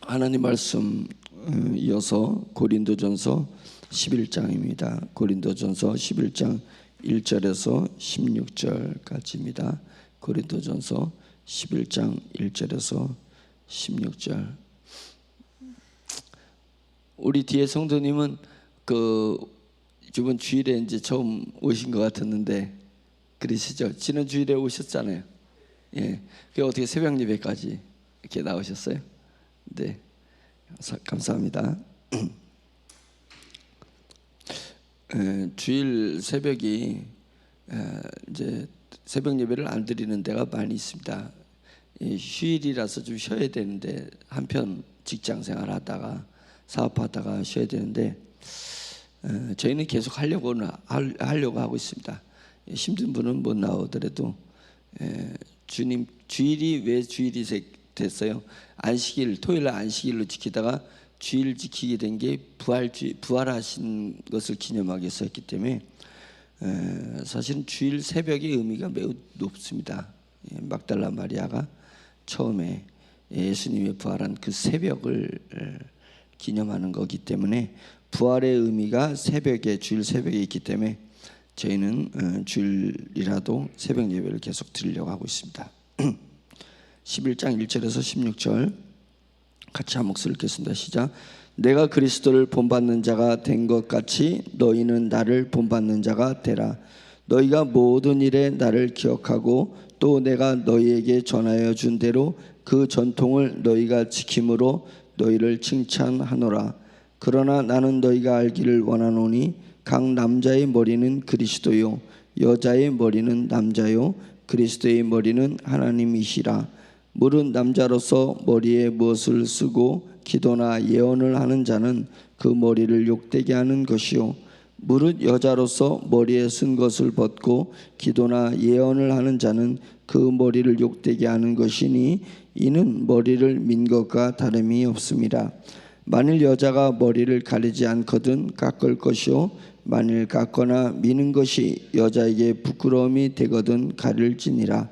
하나님 말씀 이어서 고린도전서 11장입니다. 고린도전서 11장 1절에서 16절까지입니다. 고린도전서 11장 1절에서 16절. 우리 뒤에 성도님은 이번 주일에 이제 처음 오신 것 같았는데 그러시죠? 지난 주일에 오셨잖아요. 예, 그 어떻게 새벽 예배까지 이렇게 나오셨어요? 네, 감사합니다. 주일 새벽이 이제 새벽 예배를 안 드리는 데가 많이 있습니다. 휴일이라서 좀 쉬어야 되는데, 한편 직장 생활하다가 사업하다가 쉬어야 되는데 저희는 계속 하려고 하고 있습니다. 힘든 분은 못 나오더라도 주님 주일이 왜 주일이 됐어요? 안식일, 토요일 안식일로 지키다가 주일 지키게 된 게 부활하신 것을 기념하기 위해서 했기 때문에 사실은 주일 새벽의 의미가 매우 높습니다. 막달라 마리아가 처음에 예수님의 부활한 그 새벽을 기념하는 거기 때문에 부활의 의미가 주일 새벽에 있기 때문에 저희는 주일이라도 새벽 예배를 계속 드리려고 하고 있습니다. 11장 1절에서 16절 같이 한 목소리 읽겠습니다. 시작. 내가 그리스도를 본받는 자가 된 것 같이 너희는 나를 본받는 자가 되라. 너희가 모든 일에 나를 기억하고 또 내가 너희에게 전하여 준 대로 그 전통을 너희가 지킴으로 너희를 칭찬하노라. 그러나 나는 너희가 알기를 원하노니 각 남자의 머리는 그리스도요 여자의 머리는 남자요 그리스도의 머리는 하나님이시라. 무릇 남자로서 머리에 무엇을 쓰고 기도나 예언을 하는 자는 그 머리를 욕되게 하는 것이요 무릇 여자로서 머리에 쓴 것을 벗고 기도나 예언을 하는 자는 그 머리를 욕되게 하는 것이니 이는 머리를 민 것과 다름이 없습니다. 만일 여자가 머리를 가리지 않거든 깎을 것이요 만일 깎거나 미는 것이 여자에게 부끄러움이 되거든 가릴지니라.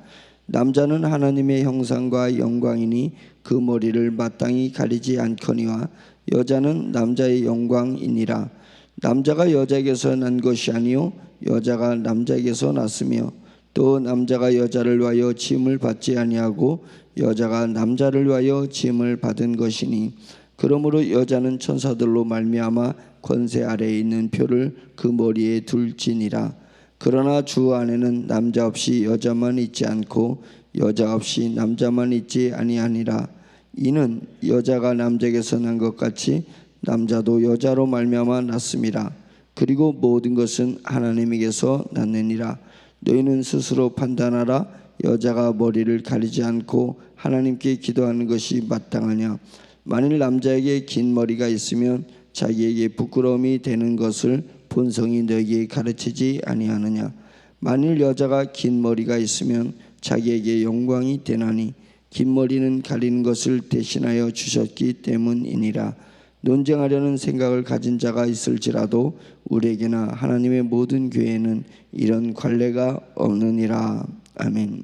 남자는 하나님의 형상과 영광이니 그 머리를 마땅히 가리지 않거니와 여자는 남자의 영광이니라. 남자가 여자에게서 난 것이 아니요 여자가 남자에게서 났으며 또 남자가 여자를 위하여 지음을 받지 아니하고 여자가 남자를 위하여 지음을 받은 것이니 그러므로 여자는 천사들로 말미암아 권세 아래에 있는 표를 그 머리에 둘지니라. 그러나 주 안에는 남자 없이 여자만 있지 않고 여자 없이 남자만 있지 아니하니라. 이는 여자가 남자에게서 난 것 같이 남자도 여자로 말미암아 났음이라. 그리고 모든 것은 하나님에게서 났느니라. 너희는 스스로 판단하라. 여자가 머리를 가리지 않고 하나님께 기도하는 것이 마땅하냐. 만일 남자에게 긴 머리가 있으면 자기에게 부끄러움이 되는 것을 본성이 너에게 가르치지 아니하느냐. 만일 여자가 긴 머리가 있으면 자기에게 영광이 되나니 긴 머리는 가리는 것을 대신하여 주셨기 때문이니라. 논쟁하려는 생각을 가진 자가 있을지라도 우리에게나 하나님의 모든 교회에는 이런 관례가 없느니라. 아멘.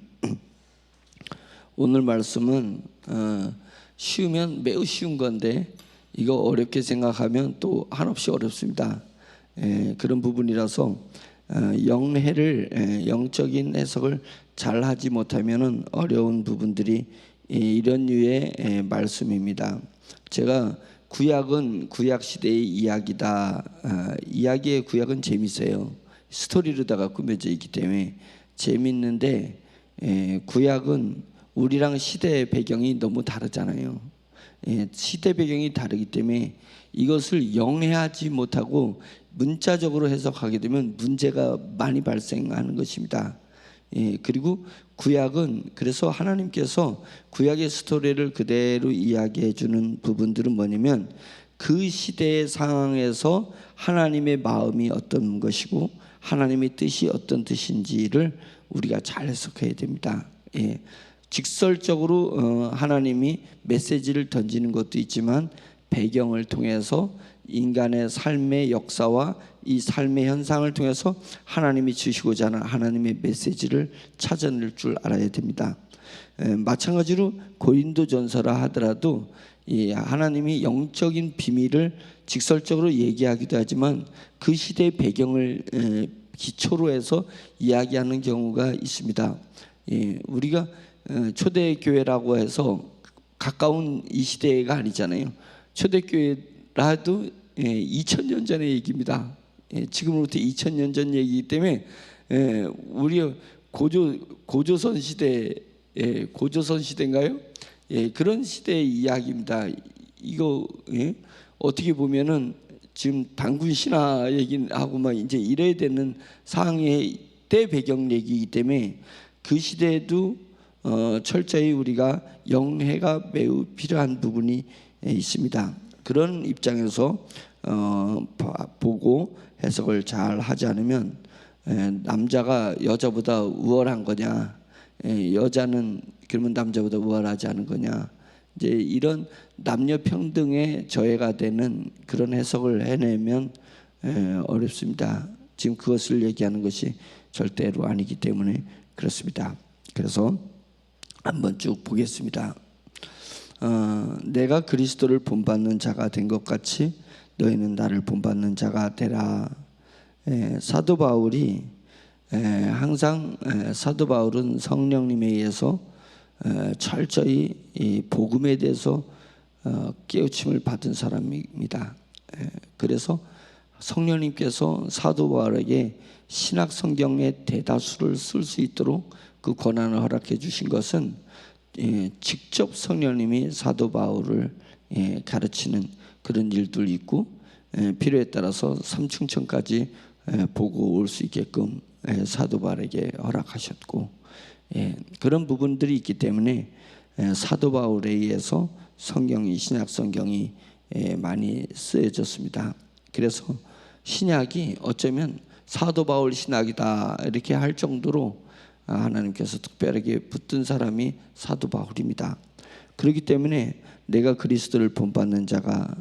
오늘 말씀은 쉬우면 매우 쉬운 건데 이거 어렵게 생각하면 또 한없이 어렵습니다. 그런 부분이라서 영적인 해석을 잘 하지 못하면 어려운 부분들이 이런 류의 말씀입니다. 제가 구약은 구약 시대의 이야기다. 이야기의 구약은 재밌어요. 스토리로다가 꾸며져 있기 때문에 재밌는데 구약은 우리랑 시대 배경이 너무 다르잖아요. 시대 배경이 다르기 때문에 이것을 영해하지 못하고 문자적으로 해석하게 되면 문제가 많이 발생하는 것입니다. 그리고 구약은 그래서 하나님께서 구약의 스토리를 그대로 이야기해 주는 부분들은 뭐냐면 그 시대의 상황에서 하나님의 마음이 어떤 것이고 하나님의 뜻이 어떤 뜻인지를 우리가 잘 해석해야 됩니다. 직설적으로 하나님이 메시지를 던지는 것도 있지만 배경을 통해서 인간의 삶의 역사와 이 삶의 현상을 통해서 하나님이 주시고자 하는 하나님의 메시지를 찾아낼 줄 알아야 됩니다. 마찬가지로 고린도전서라 하더라도 이 하나님이 영적인 비밀을 직설적으로 얘기하기도 하지만 그 시대의 배경을 기초로 해서 이야기하는 경우가 있습니다. 우리가 초대교회라고 해서 가까운 이 시대가 아니잖아요. 초대교회라도 2000년 전의 얘기입니다. 지금으로부터 2000년 전 얘기이기 때문에 우리 고조선 시대, 고조선 시대인가요? 그런 시대의 이야기입니다. 이거 어떻게 보면은 지금 단군 신화 얘기하고만 이제 이래야 되는 상황의 때 배경 얘기이기 때문에 그 시대에도 철저히 우리가 영해가 매우 필요한 부분이 있습니다. 그런 입장에서 보고 해석을 잘 하지 않으면 남자가 여자보다 우월한 거냐, 여자는 그러면 남자보다 우월하지 않은 거냐, 이제 이런 남녀 평등에 저해가 되는 그런 해석을 해내면 어렵습니다. 지금 그것을 얘기하는 것이 절대로 아니기 때문에 그렇습니다. 그래서 한번 쭉 보겠습니다. 내가 그리스도를 본받는 자가 된 것 같이 너희는 나를 본받는 자가 되라. 사도 바울이 항상 사도 바울은 성령님에 의해서 철저히 이 복음에 대해서 깨우침을 받은 사람입니다. 그래서 성령님께서 사도 바울에게 신약 성경의 대다수를 쓸 수 있도록 그 권한을 허락해 주신 것은 직접 성령님이 사도 바울을 가르치는 그런 일도 있고 필요에 따라서 삼층천까지 보고 올 수 있게끔 사도 바울에게 허락하셨고 그런 부분들이 있기 때문에 사도 바울에 의해서 성경이 신약 성경이 많이 쓰여졌습니다. 그래서 신약이 어쩌면 사도 바울 신약이다 이렇게 할 정도로 하나님께서 특별하게 붙든 사람이 사도 바울입니다. 그렇기 때문에 내가 그리스도를 본받는 자가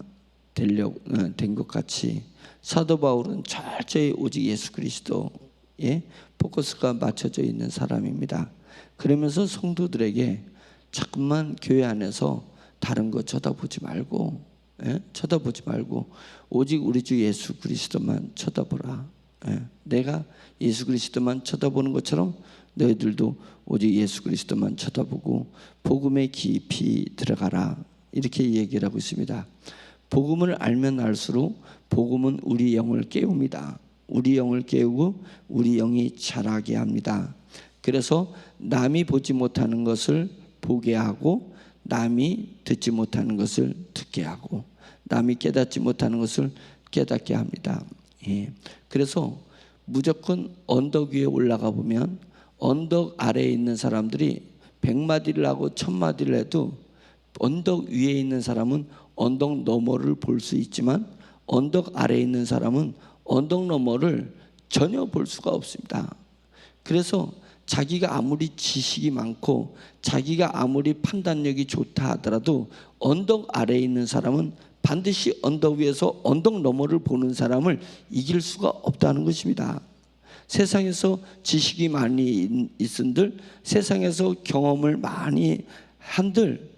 된 것 같이 사도 바울은 철저히 오직 예수 그리스도에 포커스가 맞춰져 있는 사람입니다. 그러면서 성도들에게 자꾸만 교회 안에서 다른 거 쳐다보지 말고 오직 우리 주 예수 그리스도만 쳐다보라. 내가 예수 그리스도만 쳐다보는 것처럼 너희들도 오직 예수 그리스도만 쳐다보고 복음에 깊이 들어가라. 이렇게 얘기를 하고 있습니다. 복음을 알면 알수록 복음은 우리 영을 깨웁니다. 우리 영을 깨우고 우리 영이 자라게 합니다. 그래서 남이 보지 못하는 것을 보게 하고 남이 듣지 못하는 것을 듣게 하고 남이 깨닫지 못하는 것을 깨닫게 합니다. 그래서 무조건 언덕 위에 올라가 보면 언덕 아래에 있는 사람들이 100마디를 하고 1000마디를 해도 언덕 위에 있는 사람은 언덕 너머를 볼 수 있지만 언덕 아래에 있는 사람은 언덕 너머를 전혀 볼 수가 없습니다. 그래서 자기가 아무리 지식이 많고 자기가 아무리 판단력이 좋다 하더라도 언덕 아래에 있는 사람은 반드시 언덕 위에서 언덕 너머를 보는 사람을 이길 수가 없다는 것입니다. 세상에서 지식이 많이 있은들, 세상에서 경험을 많이 한들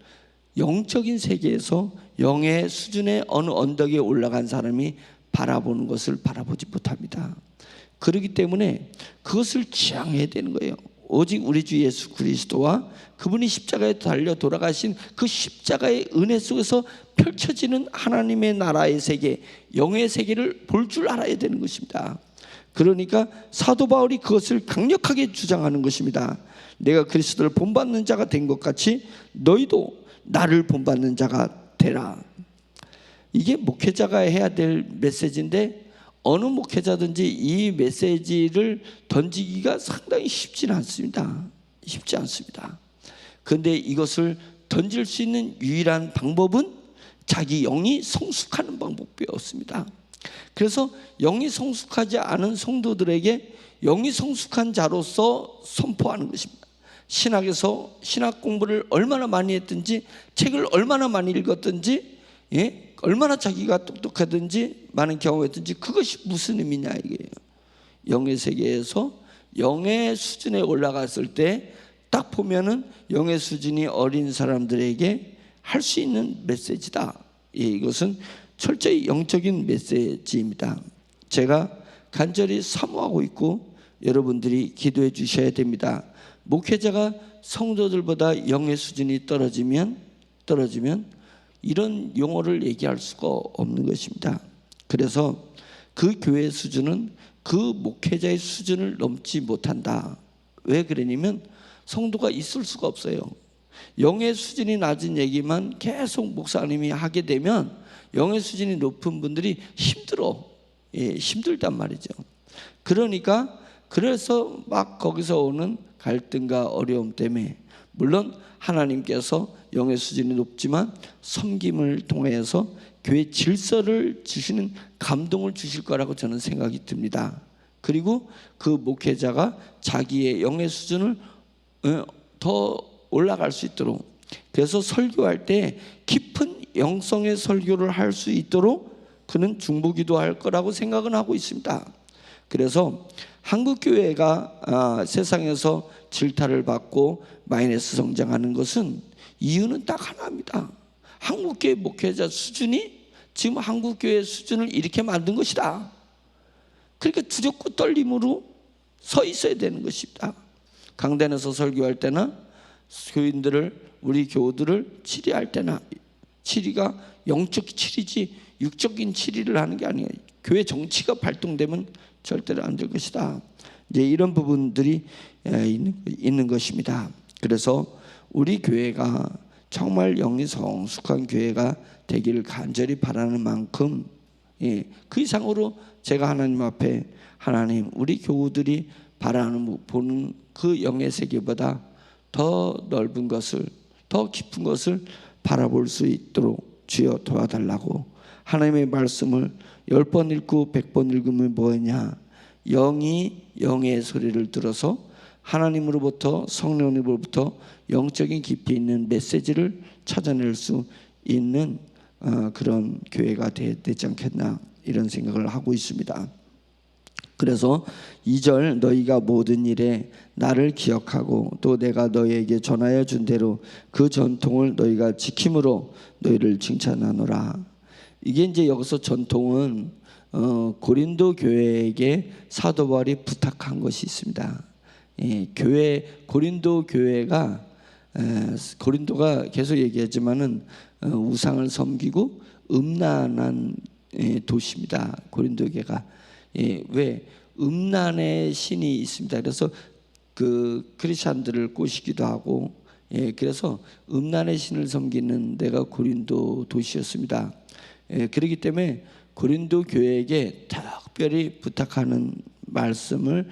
영적인 세계에서 영의 수준의 어느 언덕에 올라간 사람이 바라보는 것을 바라보지 못합니다. 그렇기 때문에 그것을 지향해야 되는 거예요. 오직 우리 주 예수 그리스도와 그분이 십자가에 달려 돌아가신 그 십자가의 은혜 속에서 펼쳐지는 하나님의 나라의 세계, 영의 세계를 볼 줄 알아야 되는 것입니다. 그러니까 사도 바울이 그것을 강력하게 주장하는 것입니다. 내가 그리스도를 본받는 자가 된 것 같이 너희도 나를 본받는 자가 되라. 이게 목회자가 해야 될 메시지인데 어느 목회자든지 이 메시지를 던지기가 상당히 쉽지 않습니다. 그런데 이것을 던질 수 있는 유일한 방법은 자기 영이 성숙하는 방법이었습니다. 그래서 영이 성숙하지 않은 성도들에게 영이 성숙한 자로서 선포하는 것입니다. 신학에서 신학 공부를 얼마나 많이 했든지 책을 얼마나 많이 읽었든지 얼마나 자기가 똑똑하든지 많은 경험했든지 그것이 무슨 의미냐 이게요. 영의 세계에서 영의 수준에 올라갔을 때 딱 보면은 영의 수준이 어린 사람들에게 할 수 있는 메시지다. 이것은 철저히 영적인 메시지입니다. 제가 간절히 사모하고 있고 여러분들이 기도해 주셔야 됩니다. 목회자가 성도들보다 영의 수준이 떨어지면 이런 용어를 얘기할 수가 없는 것입니다. 그래서 그 교회의 수준은 그 목회자의 수준을 넘지 못한다. 왜 그러냐면 성도가 있을 수가 없어요. 영의 수준이 낮은 얘기만 계속 목사님이 하게 되면 영의 수준이 높은 분들이 힘들단 말이죠. 그러니까 그래서 막 거기서 오는 갈등과 어려움 때문에, 물론 하나님께서 영의 수준이 높지만 섬김을 통해서 교회 질서를 주시는 감동을 주실 거라고 저는 생각이 듭니다. 그리고 그 목회자가 자기의 영의 수준을 더 올라갈 수 있도록, 그래서 설교할 때 깊은 영성의 설교를 할 수 있도록 그는 중보기도할 거라고 생각은 하고 있습니다. 그래서 한국교회가 세상에서 질타를 받고 마이너스 성장하는 것은 이유는 딱 하나입니다. 한국교회 목회자 수준이 지금 한국교회 수준을 이렇게 만든 것이다. 그러니까 두렵고 떨림으로 서 있어야 되는 것입니다. 강단에서 설교할 때나 교인들을, 우리 교우들을 치리할 때나, 치리가 영적 치리지 육적인 치리를 하는 게 아니에요. 교회 정치가 발동되면 절대로 안 될 것이다. 이제 이런 부분들이 있는 것입니다. 그래서 우리 교회가 정말 영이 성숙한 교회가 되기를 간절히 바라는 만큼, 그 이상으로 제가 하나님 앞에, 하나님, 우리 교우들이 보는 그 영의 세계보다 더 넓은 것을, 더 깊은 것을 바라볼 수 있도록 주여 도와달라고. 하나님의 말씀을 10번 읽고 100번 읽으면 뭐냐? 영이 영의 소리를 들어서 하나님으로부터, 성령님으로부터 영적인 깊이 있는 메시지를 찾아낼 수 있는 그런 교회가 되지 않겠나, 이런 생각을 하고 있습니다. 그래서 2절, 너희가 모든 일에 나를 기억하고 또 내가 너희에게 전하여 준 대로 그 전통을 너희가 지킴으로 너희를 칭찬하노라. 이게 이제 여기서 전통은 고린도 교회에게 사도 바울이 부탁한 것이 있습니다. 고린도 교회가, 고린도가 계속 얘기하지만은 우상을 섬기고 음란한 도시입니다. 고린도 교회가. 왜? 음란의 신이 있습니다. 그래서 그 크리스찬들을 꼬시기도 하고, 그래서 음란의 신을 섬기는 데가 고린도 도시였습니다. 그렇기 때문에 고린도 교회에게 특별히 부탁하는 말씀을,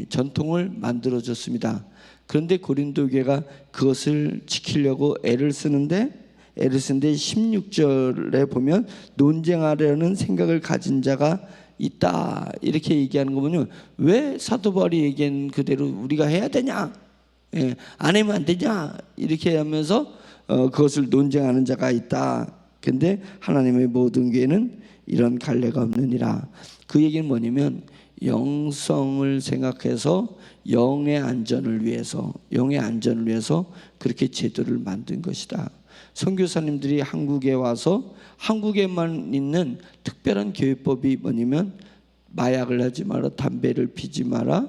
전통을 만들어줬습니다. 그런데 고린도 교회가 그것을 지키려고 애를 쓰는데 16절에 보면 논쟁하려는 생각을 가진 자가 있다, 이렇게 얘기하는 거면요, 왜 사도 바울이 얘기한 그대로 우리가 해야 되냐, 안 하면 안 되냐, 이렇게 하면서 그것을 논쟁하는 자가 있다. 근데 하나님의 모든 교회는 이런 갈래가 없느니라. 그 얘기는 뭐냐면 영성을 생각해서 영의 안전을 위해서 그렇게 제도를 만든 것이다. 선교사님들이 한국에 와서 한국에만 있는 특별한 교회법이 뭐냐면 마약을 하지 마라, 담배를 피지 마라,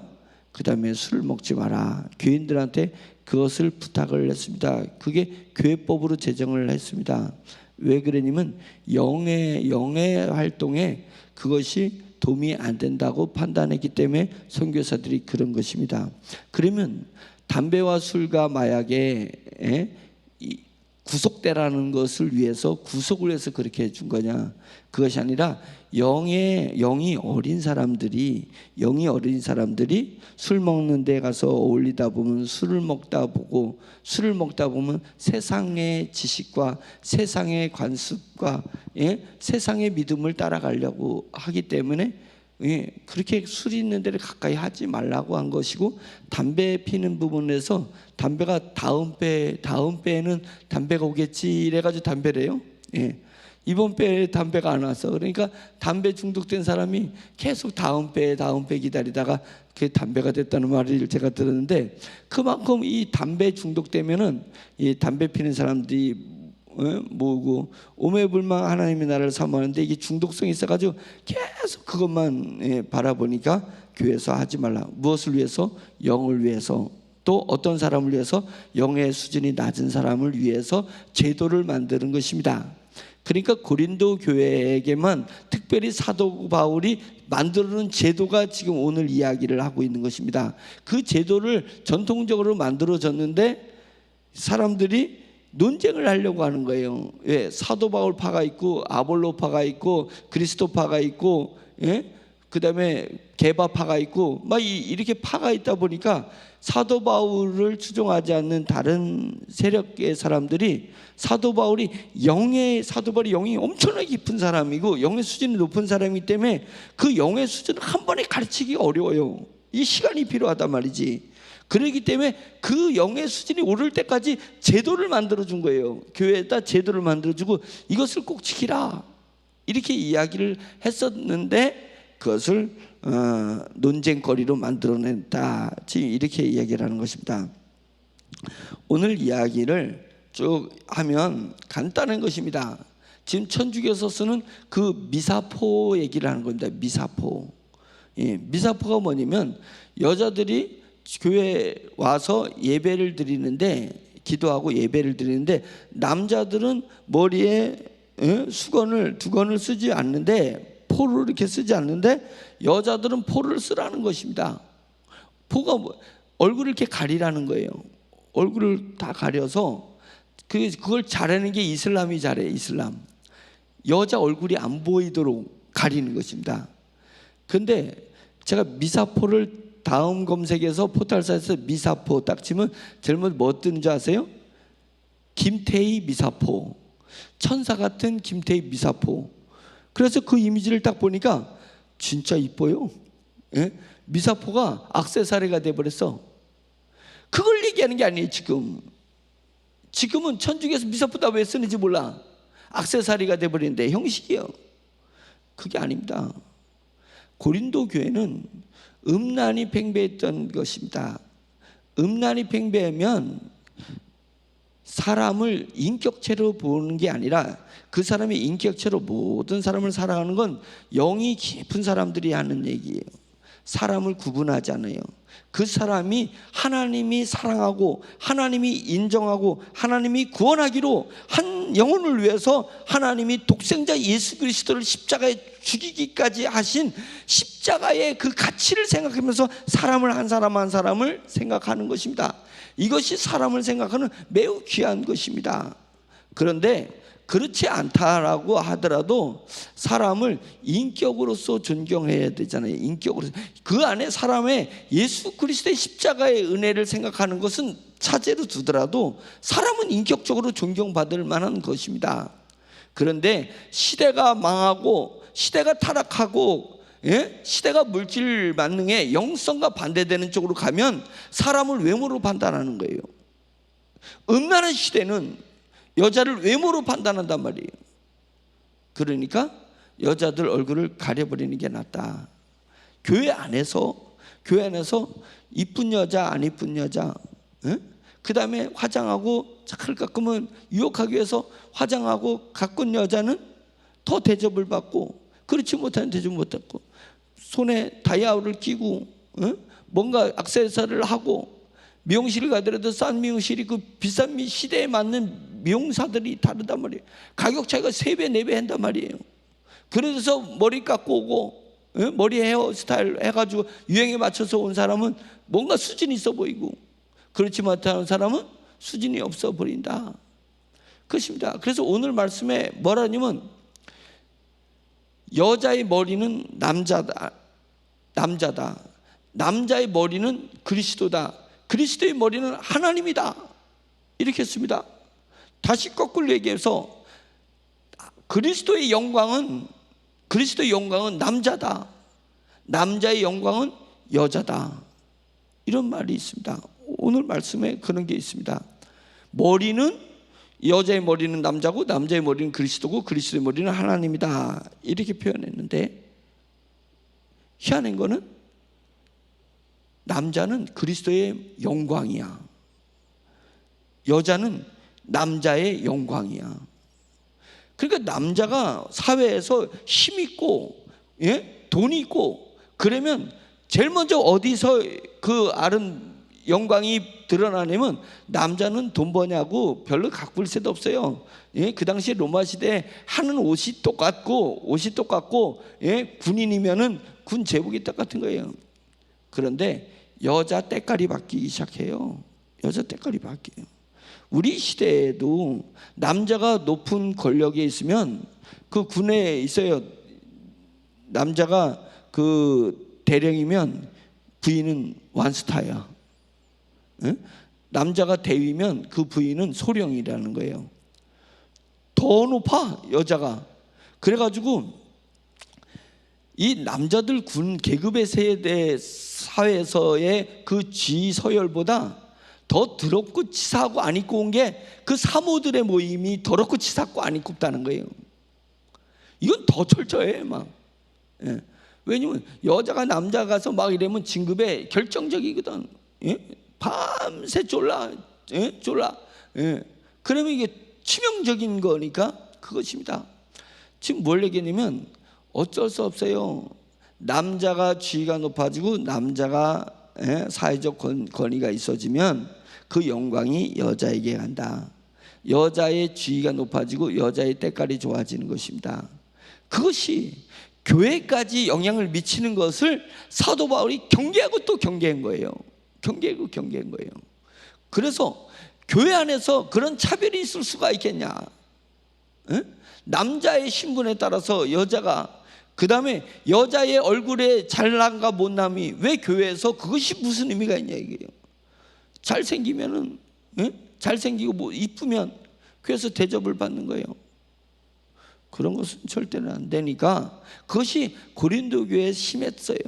그 다음에 술을 먹지 마라. 교인들한테 그것을 부탁을 했습니다. 그게 교회법으로 제정을 했습니다. 왜 그러냐면 영의 활동에 그것이 도움이 안 된다고 판단했기 때문에 선교사들이 그런 것입니다. 그러면 담배와 술과 마약에 구속되라는 것을 위해서, 구속을 해서 그렇게 해준 거냐? 그것이 아니라 영이 어린 사람들이 술 먹는 데 가서 어울리다 보면 술을 먹다 보면 세상의 지식과 세상의 관습과 세상의 믿음을 따라가려고 하기 때문에 그렇게 술 있는 데를 가까이 하지 말라고 한 것이고, 담배 피는 부분에서 담배가 다음 배에는 담배가 오겠지 이래가지고 담배래요. 이번 배에 담배가 안 와서. 그러니까 담배 중독된 사람이 계속 다음 배 기다리다가 그게 담배가 됐다는 말을 제가 들었는데, 그만큼 이 담배 중독되면은 이 담배 피는 사람들이 모으고 오매불망 하나님의 나라를 사모하는데, 이게 중독성이 있어가지고 계속 그것만 바라보니까 교회에서 하지 말라. 무엇을 위해서? 영을 위해서. 또 어떤 사람을 위해서? 영의 수준이 낮은 사람을 위해서 제도를 만드는 것입니다. 그러니까 고린도 교회에게만 특별히 사도 바울이 만들어놓은 제도가 지금 오늘 이야기를 하고 있는 것입니다. 그 제도를 전통적으로 만들어졌는데 사람들이 논쟁을 하려고 하는 거예요. 왜? 사도 바울 파가 있고 아볼로 파가 있고 그리스도 파가 있고, 그 다음에 게바 파가 있고 막 이렇게 파가 있다 보니까 사도 바울을 추종하지 않는 다른 세력의 사람들이 사도 바울이 영이 엄청나게 깊은 사람이고 영의 수준이 높은 사람이기 때문에 그 영의 수준을 한 번에 가르치기 어려워요. 이 시간이 필요하단 말이지. 그렇기 때문에 그 영의 수준이 오를 때까지 제도를 만들어준 거예요. 교회에다 제도를 만들어주고 이것을 꼭 지키라 이렇게 이야기를 했었는데, 그것을 논쟁거리로 만들어냈다, 지금 이렇게 이야기를 하는 것입니다. 오늘 이야기를 쭉 하면 간단한 것입니다. 지금 천주교에서 쓰는 그 미사포 얘기를 하는 겁니다. 미사포. 미사포가 뭐냐면 여자들이 교회에 와서 예배를 드리는데, 기도하고 예배를 드리는데, 남자들은 머리에 수건을 두건을 쓰지 않는데, 포를 이렇게 쓰지 않는데 여자들은 포를 쓰라는 것입니다. 포가 얼굴을 이렇게 가리라는 거예요. 얼굴을 다 가려서 그걸 잘하는 게 이슬람이 잘해. 이슬람 여자 얼굴이 안 보이도록 가리는 것입니다. 근데 제가 미사포를 다음 검색에서 포털사이트에서 미사포 딱 치면 제일 먼저 뭐 뜨는 줄 아세요? 김태희 미사포, 천사 같은 김태희 미사포. 그래서 그 이미지를 딱 보니까 진짜 이뻐요. 미사포가 액세서리가 돼버렸어. 그걸 얘기하는 게 아니에요. 지금은 천주교에서 미사포다 왜 쓰는지 몰라. 액세서리가 돼버리는데 형식이요. 그게 아닙니다. 고린도 교회는 음란이 팽배했던 것입니다. 음란이 팽배하면 사람을 인격체로 보는 게 아니라 그 사람의 인격체로 모든 사람을 사랑하는 건 영이 깊은 사람들이 하는 얘기예요. 사람을 구분하지 않아요. 그 사람이 하나님이 사랑하고 하나님이 인정하고 하나님이 구원하기로 한 영혼을 위해서 하나님이 독생자 예수 그리스도를 십자가에 죽이기까지 하신 십자가의 그 가치를 생각하면서 사람을 한 사람 한 사람을 생각하는 것입니다. 이것이 사람을 생각하는 매우 귀한 것입니다. 그런데 그렇지 않다라고 하더라도 사람을 인격으로서 존경해야 되잖아요. 인격으로서. 그 안에 사람의 예수 그리스도의 십자가의 은혜를 생각하는 것은 차제로 두더라도 사람은 인격적으로 존경받을 만한 것입니다. 그런데 시대가 망하고 시대가 타락하고 시대가 물질 만능에 영성과 반대되는 쪽으로 가면 사람을 외모로 판단하는 거예요. 음란한 시대는 여자를 외모로 판단한단 말이에요. 그러니까 여자들 얼굴을 가려버리는 게 낫다. 교회 안에서 이쁜 여자 안 이쁜 여자, 그 다음에 화장하고 착을 깎으면 유혹하기 위해서 화장하고 가꾼 여자는 더 대접을 받고, 그렇지 못하는 대접 못 받고, 손에 다이아를 끼고 뭔가 액세서리를 하고, 미용실을 가더라도 싼 미용실이 그 비싼 시대에 맞는 미용사들이 다르단 말이에요. 가격 차이가 3배 4배 한단 말이에요. 그래서 머리 깎고 오고 머리 헤어스타일 해가지고 유행에 맞춰서 온 사람은 뭔가 수준이 있어 보이고, 그렇지 못하는 사람은 수준이 없어 버린다. 그것입니다. 그래서 오늘 말씀에 뭐라냐면 여자의 머리는 남자다. 남자의 머리는 그리스도다. 그리스도의 머리는 하나님이다. 이렇게 했습니다. 다시 거꾸로 얘기해서 그리스도의 영광은 남자다. 남자의 영광은 여자다. 이런 말이 있습니다. 오늘 말씀에 그런 게 있습니다. 머리는 여자의 머리는 남자고 남자의 머리는 그리스도고 그리스도의 머리는 하나님이다, 이렇게 표현했는데, 희한한 거는 남자는 그리스도의 영광이야, 여자는 남자의 영광이야. 그러니까 남자가 사회에서 힘 있고, 돈이 있고 그러면 제일 먼저 어디서 그 아름 영광이 드러나냐면, 남자는 돈 버냐고 별로 가꿀 새도 없어요. 그 당시에 로마 시대에 하는 옷이 똑같고 군인이면은 군 제복이 똑같은 거예요. 그런데 여자 때깔이 바뀌기 시작해요. 여자 때깔이 바뀌어요. 우리 시대에도 남자가 높은 권력에 있으면, 그 군에 있어요. 남자가 그 대령이면 부인은 완스타야. 남자가 대위면 그 부인은 소령이라는 거예요. 더 높아, 여자가. 그래가지고 이 남자들 군 계급의 세대 사회에서의 그 지휘 서열보다 더 더럽고 치사하고 안 입고 온 게 그 사모들의 모임이 더럽고 치사하고 안 입고다는 거예요. 이건 더 철저해 막. 왜냐면 여자가 남자 가서 막 이러면 진급에 결정적이거든. 밤새 졸라. 그러면 이게 치명적인 거니까 그것입니다. 지금 뭘 얘기냐면, 어쩔 수 없어요. 남자가 지위가 높아지고 남자가 사회적 권위가 있어지면 그 영광이 여자에게 간다. 여자의 지위가 높아지고 여자의 때깔이 좋아지는 것입니다. 그것이 교회까지 영향을 미치는 것을 사도 바울이 경계하고 또 경계한 거예요. 경계한 거예요. 그래서 교회 안에서 그런 차별이 있을 수가 있겠냐? 남자의 신분에 따라서 여자가, 그 다음에 여자의 얼굴에 잘남과 못남이 왜 교회에서, 그것이 무슨 의미가 있냐 이게요. 잘생기면은, 잘생기고 뭐 이쁘면 교회에서 대접을 받는 거예요. 그런 것은 절대로 안 되니까 그것이 고린도 교회에 심했어요.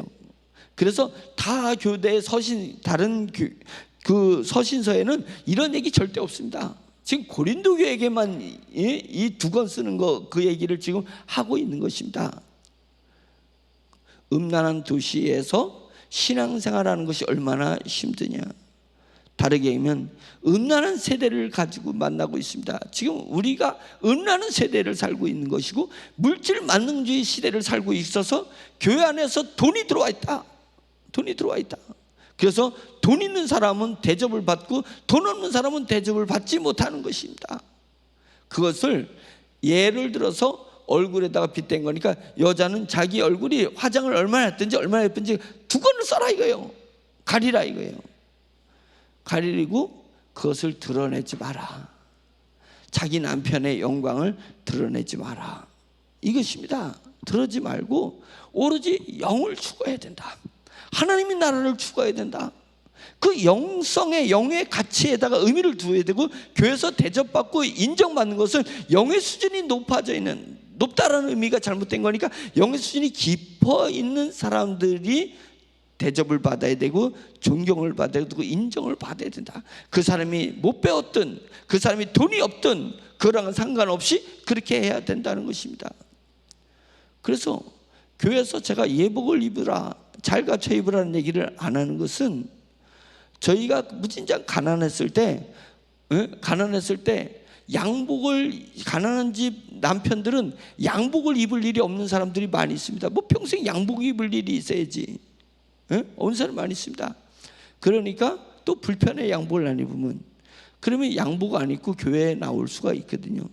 그래서 다 교대의 다른 그 서신서에는 이런 얘기 절대 없습니다. 지금 고린도 교회에게만 이 두 권 쓰는 거, 그 얘기를 지금 하고 있는 것입니다. 음란한 도시에서 신앙생활하는 것이 얼마나 힘드냐. 다르게 얘기하면 음란한 세대를 가지고 만나고 있습니다. 지금 우리가 음란한 세대를 살고 있는 것이고, 물질 만능주의 시대를 살고 있어서 교회 안에서 돈이 들어와 있다. 그래서 돈 있는 사람은 대접을 받고 돈 없는 사람은 대접을 받지 못하는 것입니다. 그것을 예를 들어서 얼굴에다가 빗댄 거니까, 여자는 자기 얼굴이 화장을 얼마나 했든지 얼마나 예쁜지 두 권을 써라 이거예요. 가리라 이거예요. 가리고 그것을 드러내지 마라. 자기 남편의 영광을 드러내지 마라. 이것입니다. 그러지 말고 오로지 영을 추구해야 된다. 하나님의 나라를 추구해야 된다. 그 영성의, 영의 가치에다가 의미를 두어야 되고, 교회에서 대접받고 인정받는 것은 영의 수준이 높아져 있는, 높다라는 의미가 잘못된 거니까 영의 수준이 깊어 있는 사람들이 대접을 받아야 되고 존경을 받아야 되고 인정을 받아야 된다. 그 사람이 못 배웠든 그 사람이 돈이 없든 그랑은 상관없이 그렇게 해야 된다는 것입니다. 그래서 교회에서 제가 예복을 입으라, 잘 갖춰 입으라는 얘기를 안 하는 것은, 저희가 무진장 가난했을 때 양복을, 가난한 집 남편들은 양복을 입을 일이 없는 사람들이 많이 있습니다. 뭐 평생 양복 입을 일이 있어야지. 없는 사람 많이 있습니다. 그러니까 또 불편해, 양복을 안 입으면. 그러면 양복 안 입고 교회에 나올 수가 있거든요.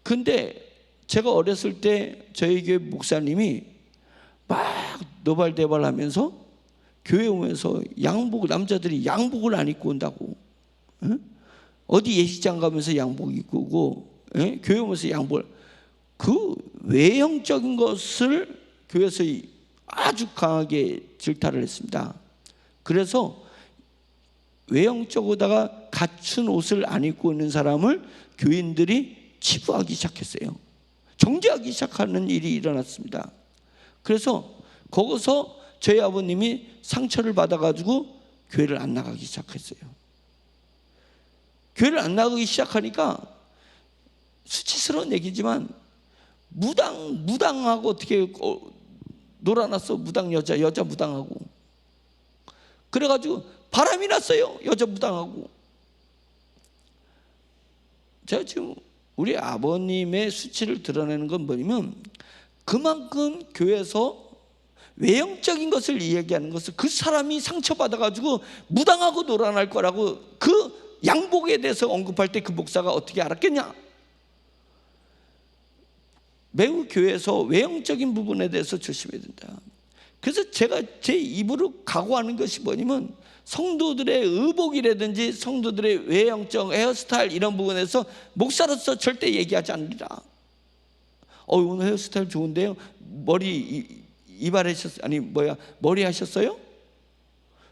근데 제가 어렸을 때 저희 교회 목사님이 막 노발대발하면서 교회 오면서 남자들이 양복을 안 입고 온다고. 어디 예식장 가면서 양복 입고 오고, 교회 오면서 양복을, 그 외형적인 것을 교회에서 아주 강하게 질타를 했습니다. 그래서 외형적으로다가 갖춘 옷을 안 입고 있는 사람을 교인들이 치부하기 시작했어요. 정죄하기 시작하는 일이 일어났습니다. 그래서 거기서 저희 아버님이 상처를 받아가지고 교회를 안 나가기 시작했어요. 교회를 안 나가기 시작하니까 수치스러운 얘기지만 무당하고 어떻게 놀아놨어. 무당 여자 무당하고. 그래가지고 바람이 났어요. 여자 무당하고. 제가 지금 우리 아버님의 수치를 드러내는 건 뭐냐면, 그만큼 교회에서 외형적인 것을 이야기하는 것을 그 사람이 상처받아가지고 무당하고 놀아날 거라고 그 양복에 대해서 언급할 때 그 목사가 어떻게 알았겠냐. 매우 교회에서 외형적인 부분에 대해서 조심해야 된다. 그래서 제가 제 입으로 각오하는 것이 뭐냐면, 성도들의 의복이라든지 성도들의 외형적 헤어스타일 이런 부분에서 목사로서 절대 얘기하지 않으리라. 오늘 헤어스타일 좋은데요, 머리 이발하셨어요? 아니 머리 하셨어요?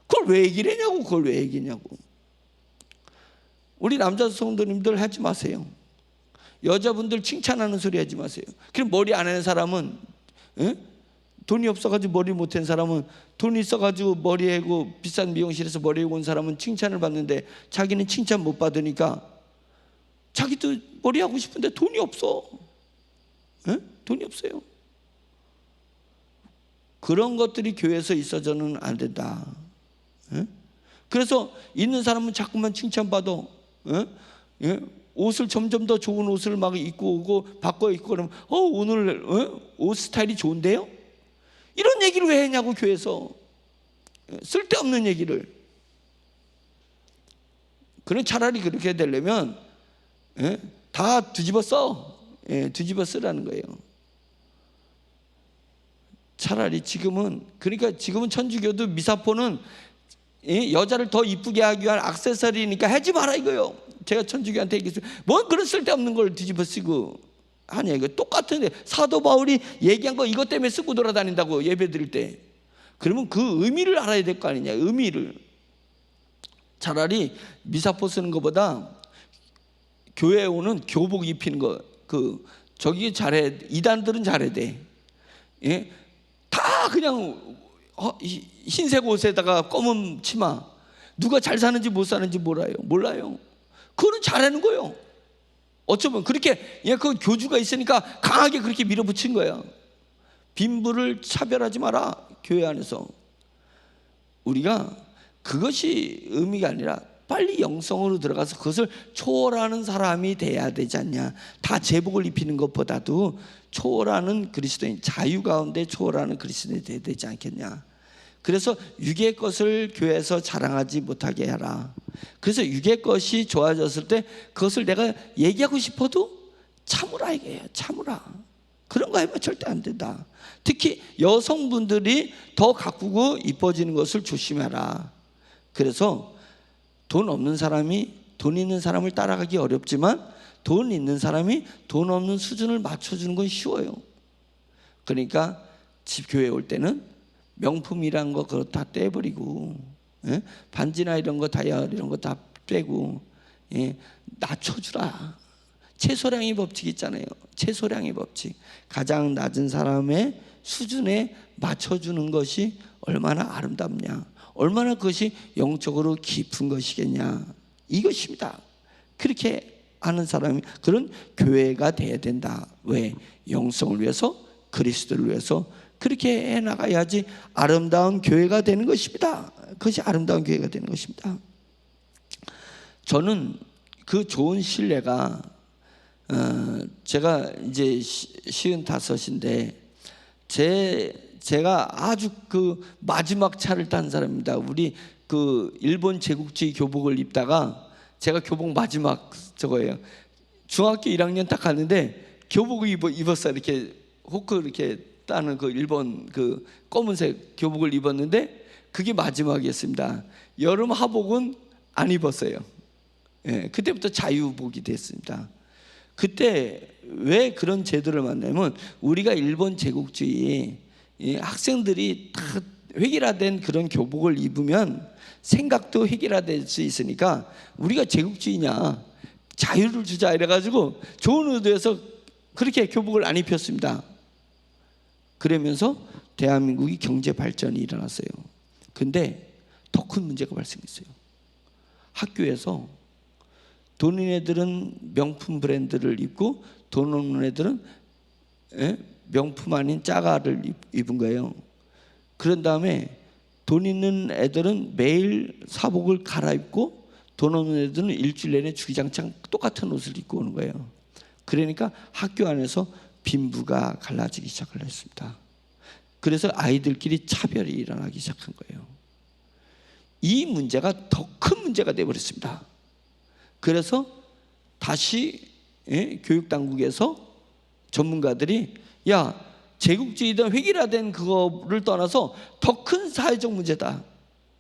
그걸 왜 얘기를 하냐고. 그걸 왜 얘기냐고. 우리 남자 성도님들 하지 마세요. 여자분들 칭찬하는 소리 하지 마세요. 그럼 머리 안 하는 사람은, 돈이 없어가지고 머리 못한 사람은, 돈이 있어가지고 머리 하고 비싼 미용실에서 머리 하고 온 사람은 칭찬을 받는데 자기는 칭찬 못 받으니까 자기도 머리 하고 싶은데 돈이 없어. 돈이 없어요. 그런 것들이 교회에서 있어서는 안 된다. 그래서 있는 사람은 자꾸만 칭찬받아. 옷을 점점 더 좋은 옷을 막 입고 오고 바꿔 입고 그러면 오늘 옷 스타일이 좋은데요? 이런 얘기를 왜 했냐고. 교회에서 쓸데없는 얘기를. 그럼 차라리 그렇게 되려면 다 뒤집어 써. 뒤집어 쓰라는 거예요. 차라리 지금은, 그러니까 지금은 천주교도 미사포는 여자를 더 이쁘게 하기 위한 액세서리니까 하지 마라 이거요. 제가 천주교한테 얘기했어요. 뭐 그런 쓸데없는 걸 뒤집어 쓰고 하냐. 이거 똑같은데 사도 바울이 얘기한 거 이것 때문에 쓰고 돌아다닌다고, 예배 드릴 때. 그러면 그 의미를 알아야 될 거 아니냐. 의미를. 차라리 미사포 쓰는 것보다 교회에 오는 교복 입히는 거, 저기 잘해. 이단들은 잘해야 돼. 다 그냥 흰색 옷에다가 검은 치마. 누가 잘 사는지 못 사는지 몰라요. 그거는 잘하는 거예요. 어쩌면 그렇게 그 교주가 있으니까 강하게 그렇게 밀어붙인 거야. 빈부를 차별하지 마라. 교회 안에서 우리가 그것이 의미가 아니라 빨리 영성으로 들어가서 그것을 초월하는 사람이 돼야 되지 않냐. 다 제복을 입히는 것보다도 초월하는 그리스도인, 자유 가운데 초월하는 그리스도인이 돼야 되지 않겠냐. 그래서 육의 것을 교회에서 자랑하지 못하게 하라. 그래서 육의 것이 좋아졌을 때 그것을 내가 얘기하고 싶어도 참으라 이거예요. 참으라. 그런 거 하면 절대 안 된다. 특히 여성분들이 더 가꾸고 이뻐지는 것을 조심해라. 그래서 돈 없는 사람이 돈 있는 사람을 따라가기 어렵지만 돈 있는 사람이 돈 없는 수준을 맞춰주는 건 쉬워요. 그러니까 집 교회에 올 때는 명품이란 거 그거 다 떼버리고, 반지나 이런 거 다이아 이런 거 다 빼고, 낮춰주라. 최소량의 법칙 있잖아요. 최소량의 법칙. 가장 낮은 사람의 수준에 맞춰주는 것이 얼마나 아름답냐, 얼마나 그것이 영적으로 깊은 것이겠냐, 이것입니다. 그렇게 하는 사람이 그런 교회가 돼야 된다. 왜? 영성을 위해서, 그리스도를 위해서 그렇게 해나가야지 아름다운 교회가 되는 것입니다. 그것이 아름다운 교회가 되는 것입니다. 저는 그 좋은 신뢰가, 제가 이제 55인데 제가 아주 그 마지막 차를 탄 사람입니다. 우리 그 일본 제국주의 교복을 입다가, 제가 교복 마지막 저거예요. 중학교 1학년 딱 갔는데 교복을 입었어요. 이렇게 호크 이렇게 따는 그 일본 그 검은색 교복을 입었는데 그게 마지막이었습니다. 여름 하복은 안 입었어요. 그때부터 자유복이 됐습니다. 그때 왜 그런 제도를 만나면, 우리가 일본 제국주의 학생들이 다 획일화된 그런 교복을 입으면 생각도 획일화될 수 있으니까, 우리가 제국주의냐 자유를 주자 이래가지고 좋은 의도에서 그렇게 교복을 안 입혔습니다. 그러면서 대한민국이 경제 발전이 일어났어요. 근데 더 큰 문제가 발생했어요. 학교에서 돈 있는 애들은 명품 브랜드를 입고 돈 없는 애들은 명품 아닌 짜가를 입은 거예요. 그런 다음에 돈 있는 애들은 매일 사복을 갈아입고 돈 없는 애들은 일주일 내내 주기장창 똑같은 옷을 입고 오는 거예요. 그러니까 학교 안에서 빈부가 갈라지기 시작을 했습니다. 그래서 아이들끼리 차별이 일어나기 시작한 거예요. 이 문제가 더 큰 문제가 되어버렸습니다. 그래서 다시 교육당국에서 전문가들이 야, 제국주의든 획일화된 그거를 떠나서 더 큰 사회적 문제다.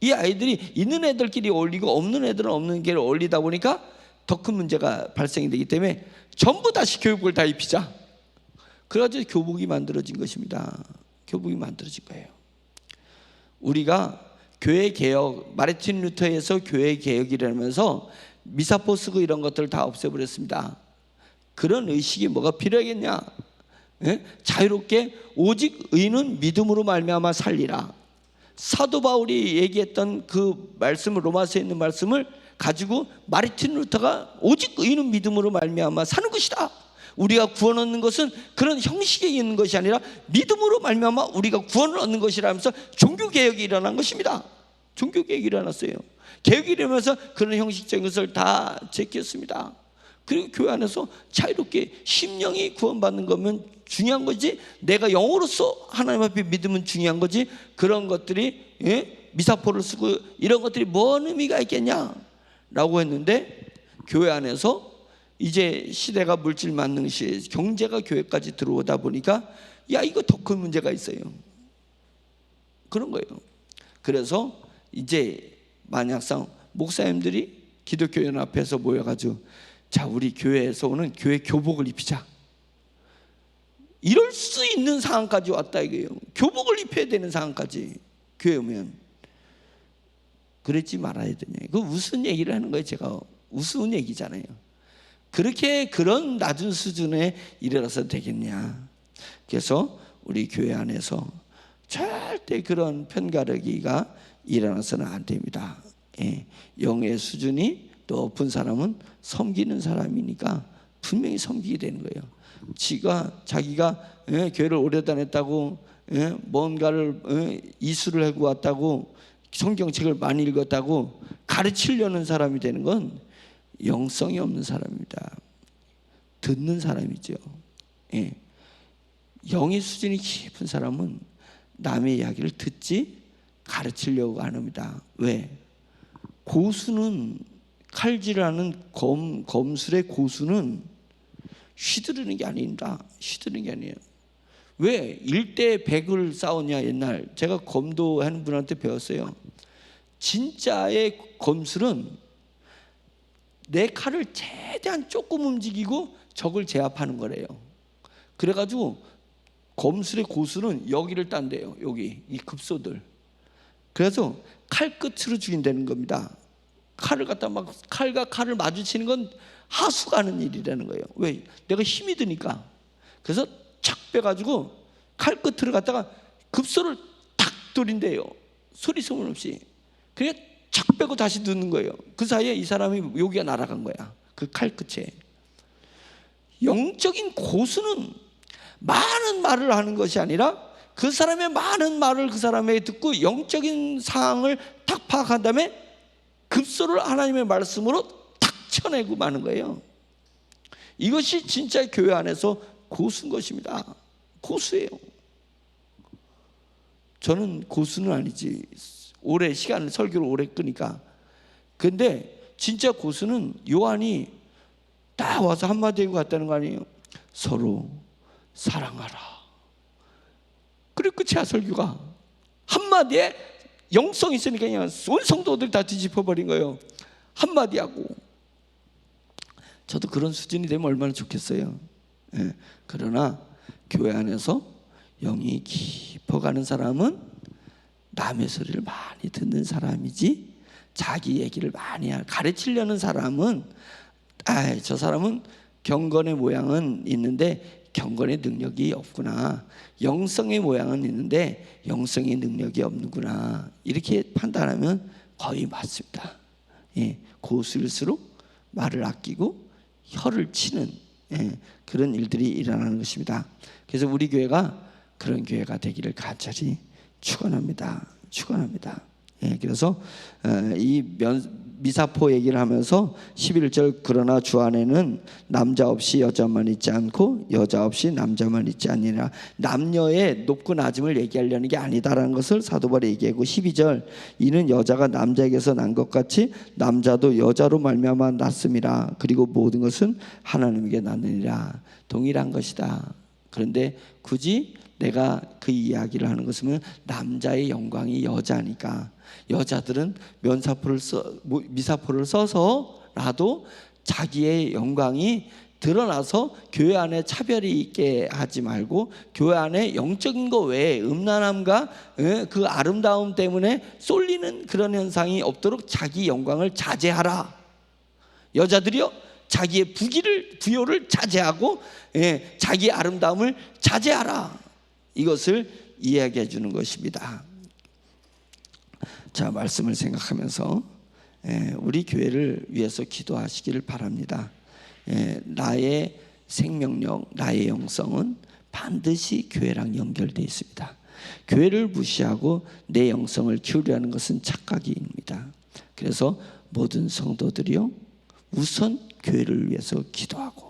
이 아이들이 있는 애들끼리 어울리고 없는 애들은 없는 게를 어울리다 보니까 더 큰 문제가 발생이 되기 때문에 전부 다시 교육을 다 입히자. 그래가지고 교복이 만들어진 것입니다. 교복이 만들어진 거예요. 우리가 교회 개혁, 마르틴 루터에서 교회 개혁이라면서 미사포 쓰고 이런 것들을 다 없애버렸습니다. 그런 의식이 뭐가 필요하겠냐? 자유롭게 오직 의는 믿음으로 말미암아 살리라. 사도 바울이 얘기했던 그 말씀을, 로마서에 있는 말씀을 가지고 마르틴 루터가 오직 의는 믿음으로 말미암아 사는 것이다. 우리가 구원 얻는 것은 그런 형식에 있는 것이 아니라 믿음으로 말미암아 우리가 구원을 얻는 것이라면서 종교개혁이 일어난 것입니다. 종교개혁이 일어났어요. 개혁이 일어나면서 그런 형식적인 것을 다 제꼈습니다. 그리고 교회 안에서 자유롭게 심령이 구원받는 거면 중요한 거지, 내가 영으로서 하나님 앞에 믿으면 중요한 거지, 그런 것들이 미사포를 쓰고 이런 것들이 뭔 의미가 있겠냐라고 했는데, 교회 안에서 이제 시대가 물질 만능 시대, 경제가 교회까지 들어오다 보니까 야, 이거 더 큰 문제가 있어요. 그런 거예요. 그래서 이제 만약상 목사님들이 기독교 연합회에서 모여가지고 자, 우리 교회에서 오는 교회 교복을 입히자. 이럴 수 있는 상황까지 왔다 이거예요. 교복을 입혀야 되는 상황까지 교회 오면. 그랬지 말아야 되냐. 그 무슨 얘기를 하는 거예요. 제가 우스운 얘기잖아요. 그렇게 그런 낮은 수준에 이르러서 되겠냐. 그래서 우리 교회 안에서 절대 그런 편가르기가 일어나서는 안 됩니다. 영의 수준이 높은 사람은 섬기는 사람이니까 분명히 섬기게 되는 거예요. 자기가 교회를 오래 다녔다고 뭔가를 이수를 하고 왔다고 성경책을 많이 읽었다고 가르치려는 사람이 되는 건 영성이 없는 사람입니다. 듣는 사람이죠. 영의 수준이 깊은 사람은 남의 이야기를 듣지 가르치려고 안 합니다. 왜? 고수는, 칼질하는 검술의 고수는 휘두르는 게 아닙니다. 휘두르는 게 아니에요. 왜 1대 100을 싸웠냐? 옛날 제가 검도하는 분한테 배웠어요. 진짜의 검술은 내 칼을 최대한 조금 움직이고 적을 제압하는 거래요. 그래가지고 검술의 고수는 여기를 딴대요. 여기 이 급소들. 그래서 칼 끝으로 죽인다는 겁니다. 칼을 갖다 막 칼과 칼을 마주치는 건 하수가 하는 일이라는 거예요. 왜? 내가 힘이 드니까. 그래서 착 빼가지고 칼 끝으로 갖다가 급소를 탁 돌린대요. 소리 소문 없이. 그게 착 빼고 다시 넣는 거예요. 그 사이에 이 사람이 여기가 날아간 거야. 그 칼 끝에. 영적인 고수는 많은 말을 하는 것이 아니라 그 사람의 많은 말을 그 사람에게 듣고 영적인 상황을 탁 파악한 다음에 급소를 하나님의 말씀으로 탁 쳐내고 마는 거예요. 이것이 진짜 교회 안에서 고수인 것입니다. 고수예요. 저는 고수는 아니지. 오래 시간을 설교를 오래 끄니까. 근데 진짜 고수는 요한이 딱 와서 한마디 하고 갔다는 거 아니에요. 서로 사랑하라. 그리고 끝이야 설교가. 한마디에 영성이 있으니까 그냥 온 성도들 다 뒤집어버린 거예요. 한마디 하고. 저도 그런 수준이 되면 얼마나 좋겠어요. 그러나 교회 안에서 영이 깊어가는 사람은 남의 소리를 많이 듣는 사람이지, 자기 얘기를 많이 가르치려는 사람은 저 사람은 경건의 모양은 있는데 경건의 능력이 없구나, 영성의 모양은 있는데 영성의 능력이 없는구나, 이렇게 판단하면 거의 맞습니다. 고수일수록 말을 아끼고 혀를 치는 그런 일들이 일어나는 것입니다. 그래서 우리 교회가 그런 교회가 되기를 간절히 축원합니다. 그래서 이 미사포 얘기를 하면서 11절 그러나 주 안에는 남자 없이 여자만 있지 않고 여자 없이 남자만 있지 아니라 남녀의 높고 낮음을 얘기하려는 게 아니다라는 것을 사도 바울이 얘기하고 12절 이는 여자가 남자에게서 난 것 같이 남자도 여자로 말미암아 났음이라 그리고 모든 것은 하나님에게 났느니라. 동일한 것이다. 그런데 굳이 내가 그 이야기를 하는 것은 남자의 영광이 여자니까 여자들은 미사포를 써서라도 자기의 영광이 드러나서 교회 안에 차별이 있게 하지 말고 교회 안에 영적인 것 외에 음란함과 그 아름다움 때문에 쏠리는 그런 현상이 없도록 자기 영광을 자제하라. 여자들이요 자기의 부요를 자제하고 자기 아름다움을 자제하라. 이것을 이야기해 주는 것입니다. 자, 말씀을 생각하면서 우리 교회를 위해서 기도하시기를 바랍니다. 나의 생명력, 나의 영성은 반드시 교회랑 연결되어 있습니다. 교회를 무시하고 내 영성을 키우려는 것은 착각입니다. 그래서 모든 성도들이요 우선 교회를 위해서 기도하고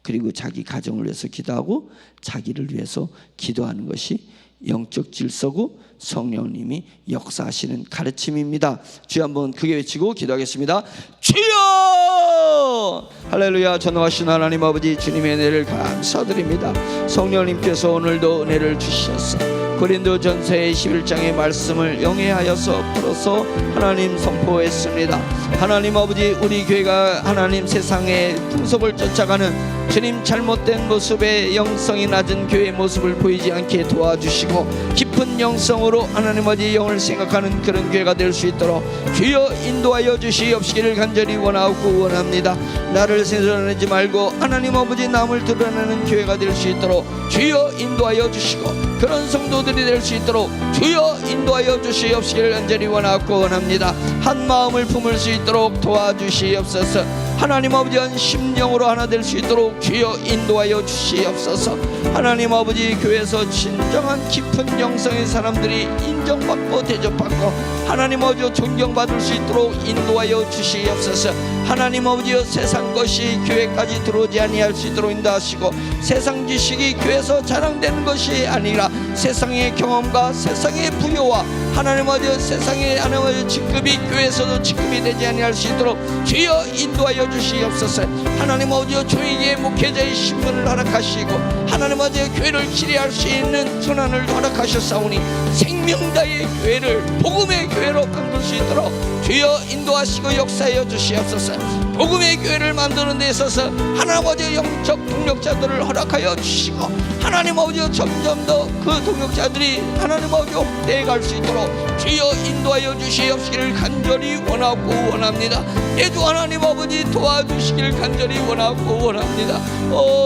그리고 자기 가정을 위해서 기도하고 자기를 위해서 기도하는 것이 영적 질서고 성령님이 역사하시는 가르침입니다. 주여 한번 크게 외치고 기도하겠습니다. 주여! 할렐루야. 전능하신 하나님 아버지 주님의 은혜를 감사드립니다. 성령님께서 오늘도 은혜를 주셨어. 고린도전서 11장의 말씀을 영해하여서 풀어서 하나님 선포했습니다. 하나님 아버지 우리 교회가 하나님 세상의 풍속을 쫓아가는 주님 잘못된 모습의 영성이 낮은 교회의 모습을 보이지 않게 도와주시고 깊은 영성으로 하나님 아버지 영을 생각하는 그런 교회가 될 수 있도록 주여 인도하여 주시옵시기를 간절히 원하고 원합니다. 나를 드러내지 말고 하나님 아버지 남을 드러내는 교회가 될 수 있도록 주여 인도하여 주시고 그런 성도들이 될 수 있도록 주여 인도하여 주시옵시기를 간절히 원하고 원합니다. 한 마음을 품을 수 있도록 도와주시옵소서. 하나님 아버지 한 심령으로 하나 될 수 있도록 주여 인도하여 주시옵소서. 하나님 아버지 교회에서 진정한 깊은 영성의 사람들이 인정받고 대접받고 하나님 아버지 존경받을 수 있도록 인도하여 주시옵소서. 하나님 아버지여 세상 것이 교회까지 들어오지 아니할 수 있도록 인도하시고 세상 지식이 교회에서 자랑되는 것이 아니라 세상의 경험과 세상의 부여와 하나님 아버지 세상의 하나님 아버지 직급이 교회에서도 직급이 되지 아니할 수 있도록 주여 인도하여 주시옵소서. 하나님 아버지여 저에게 목회자의 신분을 허락하시고 하나님 아버지 교회를 지휘할 수 있는 권한을 허락하셨사오니 생명다의 교회를 복음의 교회로 만들 수 있도록 주여 인도하시고 역사하여 주시옵소서. 복음의 교회를 만드는 데 있어서 하나님 아버지 영적 동력자들을 허락하여 주시고 하나님 아버지 점점 더 그 동력자들이 하나님 아버지 홍대에 갈 수 있도록 주여 인도하여 주시옵시기를 간절히 원하고 원합니다. 예도 하나님 아버지 도와주시기를 간절히 원하고 원합니다.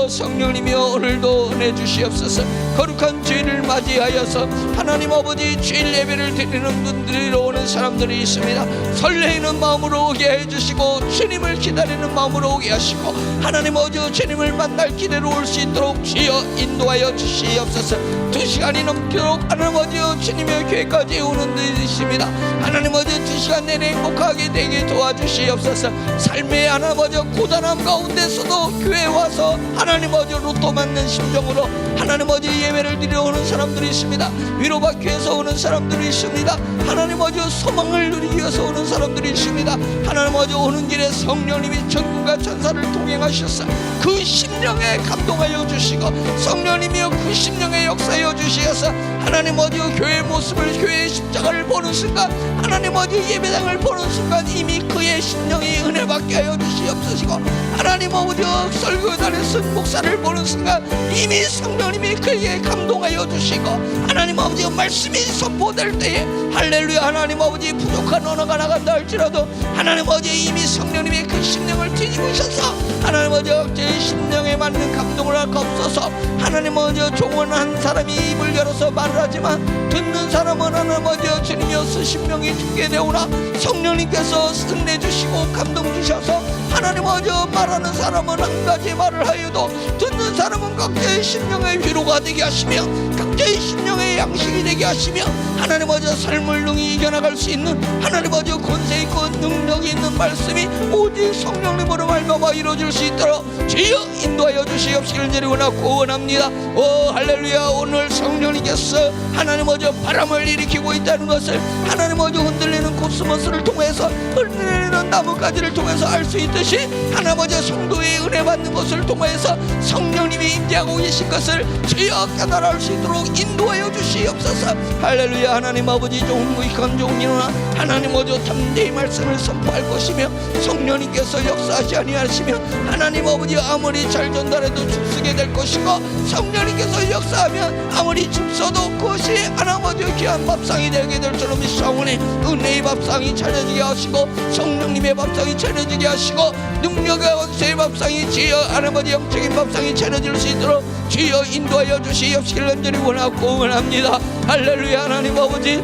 성령님이여 오늘도 은혜 주시옵소서. 거룩한 주일을 맞이하여서 하나님 아버지 주일 예배를 드리는 분들로 오는 사람들이 있습니다. 설레이는 마음으로 오게 해주시고 주님을 기다리는 마음으로 오게 하시고 하나님 아버지 주님을 만날 기대로 올 수 있도록 주여 인도하여 주시옵소서. 2시간이 넘도록 하나님 아버지 주님의 교회까지 오는 분들이십니다. 하나님 아버지 2시간 내내 행복하게 되게 도와주시옵소서. 삶의 하나님 아버지 고단함 가운데서도 교회에 와서 하나님 아버지 로또 맞는 심정으로 하나님 아버지 예배를 드려 오는 사람들이 있습니다. 위로받기 위해서 오는 사람들이 있습니다. 하나님 아버지 소망을 누리기 위해서 오는 사람들이 있습니다. 하나님 아버지 오는 길에 성령님이 천군과 천사를 동행하셔서 그 심령에 감동하여 주시고 성령님이여 그 심령에 역사하여 주시어서 하나님 아버지 교회의 모습을 교회의 십자가를 보는 순간 하나님 아버지 예배당을 보는 순간 이미 그의 심령이 은혜받게 하여 주시옵소서. 하나님 아버지 설교단에 쓴 목사를 보는 순간 이미 성령님이 그에게 감동하여 주시고 하나님 아버지 말씀이 선포될 때에 할렐루야 하나님 아버지 부족한 언어가 나간다 할지라도 하나님 아버지 이미 성령님이 그 심령을 뒤집으셔서 하나님 아버지 제 심령에 맞는 감동을 할 수 없어서 하나님 아버지 종원 한 사람이 입을 열어서 말을 하지만 듣는 사람은 하나님 아버지 주님이여 그 심령이 죽게 되오나 성령님께서 승리해 주시고 감동 주셔서 하나님 아버지 말하는 사람은 한 가지 말을 하여도 듣는 사람은 각자의 심령의 위로가 되게 하시며 각자의 심령의 양식이 되게 하시며 하나님 아버지 삶을 능히 이겨나갈 수 있는 하나님 아버지 권세 있고 능력이 있는 말씀이 오직 성령님으로 말미암아 이루어질 수 있도록 주여 인도하여 주시옵시길 원하고 원합니다. 오 할렐루야. 오늘 성령님께서 하나님 아버지 바람을 일으키고 있다는 것을 하나님 아버지 흔들리는 코스모스를 통해서 흔들리는 나뭇가지를 통해서 알 수 있듯이 하나님 아버지 성도의 은혜 받는 것을 통해서 성령님이 임재하고 계신 것을 주여 깨달아 알 수 있도록 인도하여 주시옵소서. 할렐루야. 하나님 아버지 좋은 무익한 좋은 일어나 하나님 아버지 담대히 말씀을 선포할 것이며 성령님께서 역사하지 아니하시며 하나님 아버지 아무리 잘 전달해도 죽쓰게 될 것이고 성령님께서 역사하면 아무리 죽서도 그것이 하나님 아버지 귀한 밥상이 되게 될 줄로 믿사오니 은혜의 밥상이 차려지게 하시고 성령님의 밥상이 차려지게 하시고 능력의 원수의 밥상이 주여 하나님 아버지 영적인 밥상이 차려질 수 있도록 주여 인도하여 주시옵시길 간절히 원하고 원합니다. 할렐루야. 하나님 아버지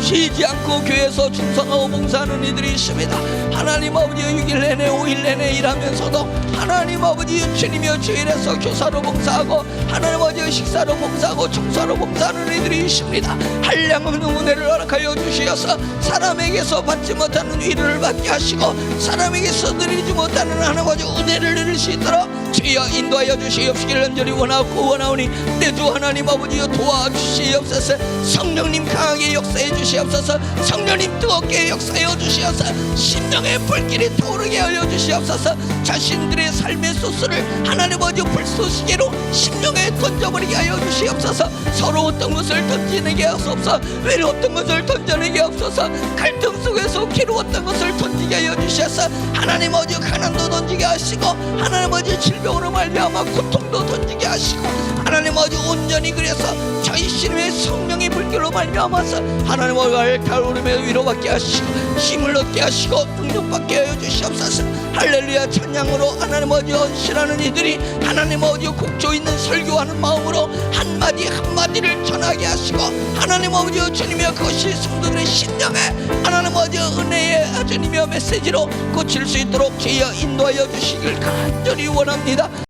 쉬지 않고 교회에서 충성하고 봉사하는 이들이 있습니다. 하나님 아버지 6일 내내 5일 내내 일하면서도 하나님 아버지 주님이여 주일에서 교사로 봉사하고 하나님 아버지 식사로 봉사하고 청소로 봉사하는 이들이 있습니다. 한량없는 은혜를 허락하여 주시어서 사람에게서 받지 못하는 위로를 받게 하시고 사람에게서 누리지 못하는 하나님 아버지 은혜를 누릴 수 있도록 주여 인도하여 주시옵시길 간절히 원하고 원하오니 내 주 하나님 아버지여 도와주시옵소서. 성령님 강하게 역사해 주시옵소서. 성령님 뜨겁게 역사해 주시옵소서. 심령의 불길이 타오르게 하여 주시옵소서. 자신들의 삶의 소스를 하나님 아버지 불쏘시개로 심령에 던져버리게 하여 주시옵소서. 서러웠던 것을 던지게 하옵소서. 외로웠던 것을 던져내게 하옵소서. 갈등 속에서 괴로웠던 것을 던지게 하여 주셔서 하나님 아버지 가난도 던지게 하시고 하나님 아버지 질병으로 말미암아 고통도 던지게 하시고 하나님 아버지 온전히 그래서 저희 신의 성령의 불길로 말미암아서 하나님 아버지 달오르며 위로받게 하시고 힘을 얻게 하시고 능력받게 하여 주시옵소서. 할렐루야. 찬양으로 하나님 아버지 헌신하는 이들이 하나님 아버지 곡조 있는 설교하는 마음으로 한마디 한마디를 전하게 하시고 하나님 아버지 주님이여 그것이 성도들의 심령에 하나님 아버지 은혜의 주님이여 메시지로 꽂힐 수 있도록 주여 인도하여 주시길 간절히 원합니다.